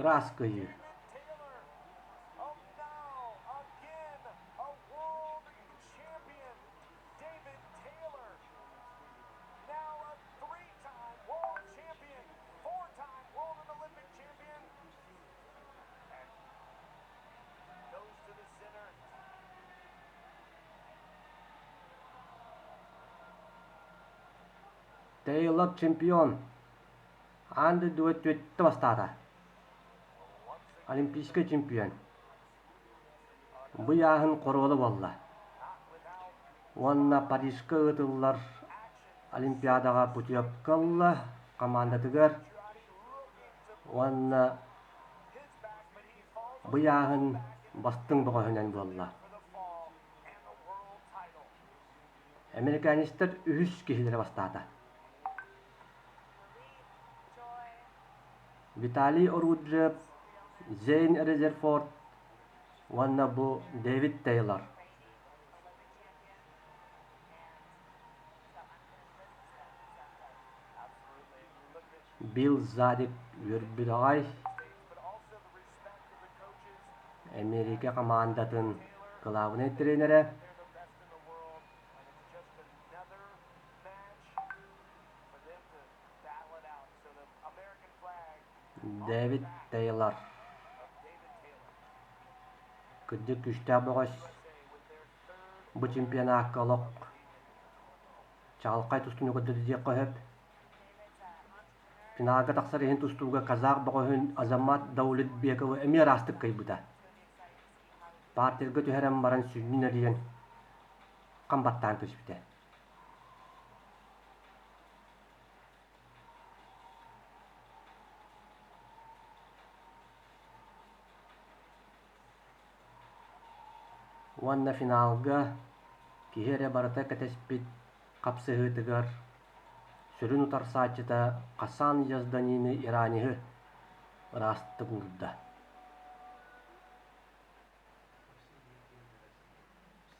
Раскайы. Тейлор чемпион. Анды дуэт бастата. Олимпийский чемпион. Бұяғын қоролы болла. Онна Парижка ытыллар Олимпиадаға путевкалла командатыгар. Онна бұяғын бастың бұғығынан болла. Американистер үхіс кешілері бастата. Виталий Оруджев, Зейн Резерфорд, онна бұ Дэвид Тейлор. Билл Задик Юрбидағай, Америка командатын главный тренері. Дэвид Тейлор. Күдді күшті бұғыз. Бұ чемпиона аққалық. Чағылқай тұстыны көдді дек қойып. Финалға тақсар ехін тұстуға қазақ бұғығын Азамат Даулетбековы әмер астық қайбыда. Партерге түхәрім баран сүрмін әрейін қамбаттан көшіпті. Онна финалга кихере барата кәтеспит қапсығытығар сүрін ұтар саатчыта қасан жазданины Ираниғы ырастығында.